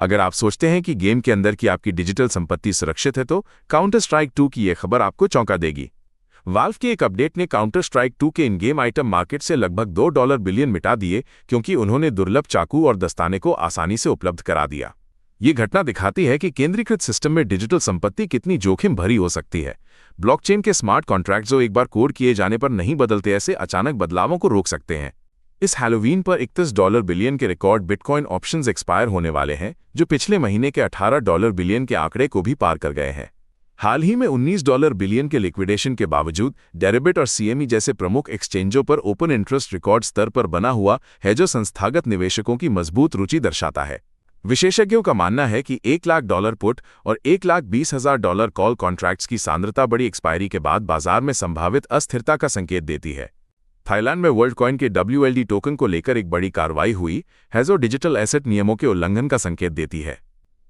अगर आप सोचते हैं कि गेम के अंदर की आपकी डिजिटल संपत्ति सुरक्षित है तो काउंटर स्ट्राइक 2 की यह खबर आपको चौंका देगी। वाल्व के एक अपडेट ने काउंटर स्ट्राइक 2 के इन गेम आइटम मार्केट से लगभग $2 बिलियन मिटा दिए क्योंकि उन्होंने दुर्लभ चाकू और दस्ताने को आसानी से उपलब्ध करा दिया। ये घटना दिखाती है कि केंद्रीकृत सिस्टम में डिजिटल संपत्ति कितनी जोखिम भरी हो सकती है। ब्लॉकचेन के स्मार्ट कॉन्ट्रैक्ट जो एक बार कोड किए जाने पर नहीं बदलते, ऐसे अचानक बदलावों को रोक सकते हैं। इस हैलोवीन पर $31 बिलियन के रिकॉर्ड बिटकॉइन ऑप्शंस एक्सपायर होने वाले हैं, जो पिछले महीने के $18 बिलियन के आंकड़े को भी पार कर गए हैं। हाल ही में $19 बिलियन के लिक्विडेशन के बावजूद डेरिवेट और CME जैसे प्रमुख एक्सचेंजों पर ओपन इंटरेस्ट रिकॉर्ड स्तर पर बना हुआ है, जो संस्थागत निवेशकों की मजबूत रुचि दर्शाता है। विशेषज्ञों का मानना है कि $1,00,000 पुट और $1,20,000 कॉल कॉन्ट्रैक्ट्स की सांद्रता बड़ी एक्सपायरी के बाद बाजार में संभावित अस्थिरता का संकेत देती है। थाईलैंड में वर्ल्ड कॉइन के WLD टोकन को लेकर एक बड़ी कार्रवाई हुई है, जो डिजिटल एसेट नियमों के उल्लंघन का संकेत देती है।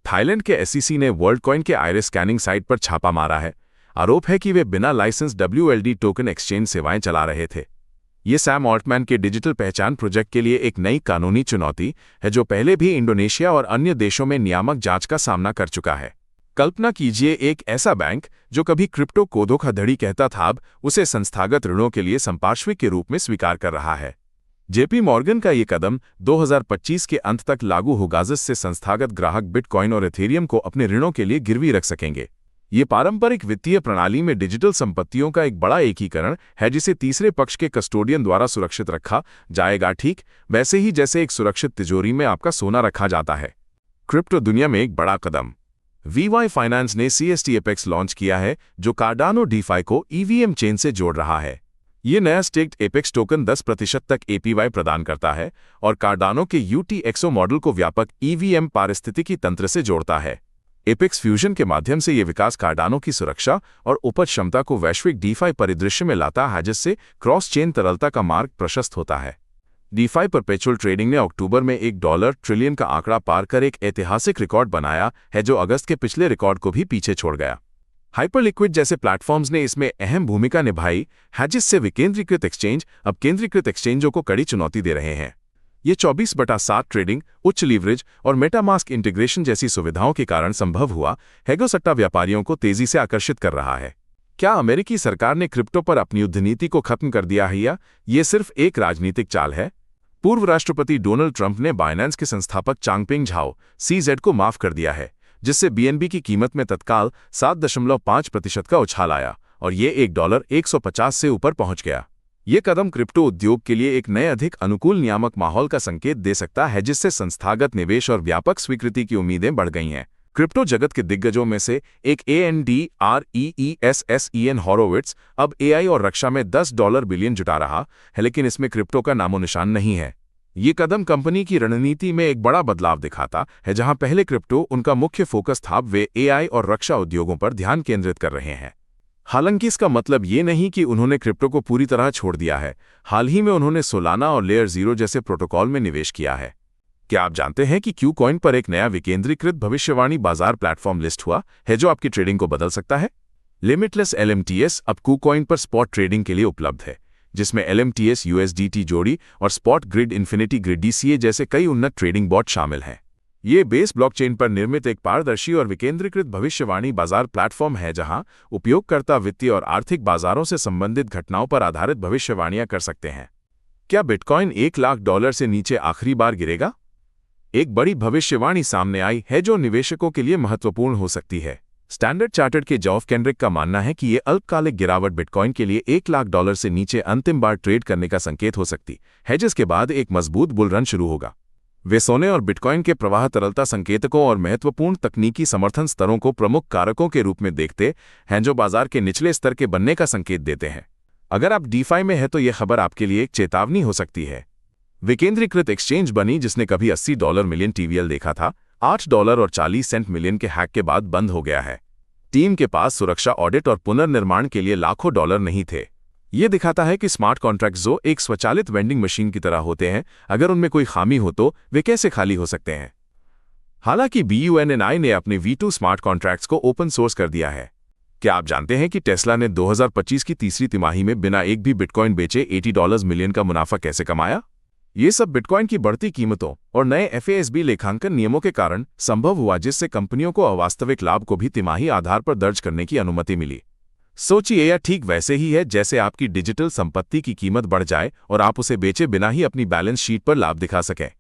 थाईलैंड के SEC ने वर्ल्ड कॉइन के आइरिस स्कैनिंग साइट पर छापा मारा है। आरोप है कि वे बिना लाइसेंस WLD टोकन एक्सचेंज सेवाएं चला रहे थे। ये सैम ऑल्टमैन के डिजिटल पहचान प्रोजेक्ट के लिए एक नई कानूनी चुनौती है, जो पहले भी इंडोनेशिया और अन्य देशों में नियामक जांच का सामना कर चुका है। कल्पना कीजिए, एक ऐसा बैंक जो कभी क्रिप्टो को धोखाधड़ी कहता था, अब उसे संस्थागत ऋणों के लिए संपार्श्विक के रूप में स्वीकार कर रहा है। JP मॉर्गन का ये कदम 2025 के अंत तक लागू होगा, जिससे संस्थागत ग्राहक बिटकॉइन और एथेरियम को अपने ऋणों के लिए गिरवी रख सकेंगे। ये पारंपरिक वित्तीय प्रणाली में डिजिटल संपत्तियों का एक बड़ा एकीकरण है, जिसे तीसरे पक्ष के कस्टोडियन द्वारा सुरक्षित रखा जाएगा, ठीक वैसे ही जैसे एक सुरक्षित तिजोरी में आपका सोना रखा जाता है। क्रिप्टो दुनिया में एक बड़ा कदम। VY फाइनेंस ने CST एपेक्स लॉन्च किया है, जो कार्डानो DeFi को EVM चेन से जोड़ रहा है। ये नया स्टेक्ड एपेक्स टोकन 10% तक APY प्रदान करता है और कार्डानो के UTXO मॉडल को व्यापक EVM पारिस्थितिकी तंत्र से जोड़ता है। एपेक्स फ्यूजन के माध्यम से ये विकास कार्डानो की सुरक्षा और उपज क्षमता को वैश्विक DeFi परिदृश्य में लाता है, जिससे क्रॉस चेन तरलता का मार्ग प्रशस्त होता है। DeFi परपेचुअल ट्रेडिंग ने अक्टूबर में $1 ट्रिलियन का आंकड़ा पार कर एक ऐतिहासिक रिकॉर्ड बनाया है, जो अगस्त के पिछले रिकॉर्ड को भी पीछे छोड़ गया। हाइपरलिक्विड जैसे प्लेटफॉर्म्स ने इसमें अहम भूमिका निभाई है, जिससे विकेंद्रीकृत एक्सचेंज अब केंद्रीकृत एक्सचेंजों को कड़ी चुनौती दे रहे हैं। ये 24/7 ट्रेडिंग, उच्च लीवरेज और मेटामास्क इंटीग्रेशन जैसी सुविधाओं के कारण संभव हुआ है, जो सट्टा व्यापारियों को तेजी से आकर्षित कर रहा है। क्या अमेरिकी सरकार ने क्रिप्टो पर अपनी युद्ध नीति को खत्म कर दिया है, या ये सिर्फ एक राजनीतिक चाल है? पूर्व राष्ट्रपति डोनाल्ड ट्रंप ने बाइनेंस के संस्थापक चांगपेंग झाओ CZ को माफ कर दिया है, जिससे BNB की कीमत में तत्काल 7.5% का उछाल आया और ये $1.150 से ऊपर पहुंच गया। ये कदम क्रिप्टो उद्योग के लिए एक नए अधिक अनुकूल नियामक माहौल का संकेत दे सकता है, जिससे संस्थागत निवेश और व्यापक स्वीकृति की उम्मीदें बढ़ गई हैं। क्रिप्टो जगत के दिग्गजों में से एक ANDREESSEN हॉरोविट्स अब AI और रक्षा में $10 बिलियन जुटा रहा है, लेकिन इसमें क्रिप्टो का नामोनिशान नहीं है। ये कदम कंपनी की रणनीति में एक बड़ा बदलाव दिखाता है। जहां पहले क्रिप्टो उनका मुख्य फोकस था, वे AI और रक्षा उद्योगों पर ध्यान केंद्रित कर रहे हैं। हालांकि इसका मतलब ये नहीं कि उन्होंने क्रिप्टो को पूरी तरह छोड़ दिया है। हाल ही में उन्होंने सोलाना और लेयर 0 जैसे प्रोटोकॉल में निवेश किया है। क्या आप जानते हैं कि क्यूकॉइन पर एक नया विकेंद्रीकृत भविष्यवाणी बाजार प्लेटफॉर्म लिस्ट हुआ है, जो आपकी ट्रेडिंग को बदल सकता है? लिमिटलेस LMTS अब क्यूकॉइन पर स्पॉट ट्रेडिंग के लिए उपलब्ध है, जिसमें LMTS USDT जोड़ी और spot grid infinity grid DCA जैसे कई उन्नत ट्रेडिंग बॉट शामिल हैं। ये बेस ब्लॉकचेन पर निर्मित एक पारदर्शी और विकेंद्रीकृत भविष्यवाणी बाजार प्लेटफॉर्म है, जहां उपयोगकर्ता वित्तीय और आर्थिक बाजारों से संबंधित घटनाओं पर आधारित भविष्यवाणियां कर सकते हैं। क्या बिटकॉइन $1,00,000 से नीचे आखिरी बार गिरेगा? एक बड़ी भविष्यवाणी सामने आई है, जो निवेशकों के लिए महत्वपूर्ण हो सकती है। स्टैंडर्ड चार्टर्ड के जॉफ केंड्रिक का मानना है कि ये अल्पकालिक गिरावट बिटकॉइन के लिए $1,00,000 से नीचे अंतिम बार ट्रेड करने का संकेत हो सकती है, जिसके बाद एक मजबूत बुल रन शुरू होगा। वे सोने और बिटकॉइन के प्रवाह तरलता संकेतकों और महत्वपूर्ण तकनीकी समर्थन स्तरों को प्रमुख कारकों के रूप में देखते हैं, जो बाजार के निचले स्तर के बनने का संकेत देते हैं। अगर आप DeFi में हैं तो यह खबर आपके लिए एक चेतावनी हो सकती है। विकेंद्रीकृत एक्सचेंज बनी, जिसने कभी $80 मिलियन TVL देखा था, $8.40 मिलियन के हैक के बाद बंद हो गया है। टीम के पास सुरक्षा ऑडिट और पुनर्निर्माण के लिए लाखों डॉलर नहीं थे। ये दिखाता है कि स्मार्ट कॉन्ट्रैक्ट्स जो एक स्वचालित वेंडिंग मशीन की तरह होते हैं, अगर उनमें कोई खामी हो तो वे कैसे खाली हो सकते हैं। हालांकि BUNNI ने अपने V2 स्मार्ट कॉन्ट्रैक्ट्स को ओपन सोर्स कर दिया है। क्या आप जानते हैं कि टेस्ला ने 2025 की तीसरी तिमाही में बिना एक भी बिटकॉइन बेचे $80 मिलियन का मुनाफा कैसे कमाया? ये सब बिटकॉइन की बढ़ती कीमतों और नए FASB लेखांकन नियमों के कारण संभव हुआ, जिससे कंपनियों को अवास्तविक लाभ को भी तिमाही आधार पर दर्ज करने की अनुमति मिली। सोचिए, यह ठीक वैसे ही है जैसे आपकी डिजिटल संपत्ति की कीमत बढ़ जाए और आप उसे बेचे बिना ही अपनी बैलेंस शीट पर लाभ दिखा सकें।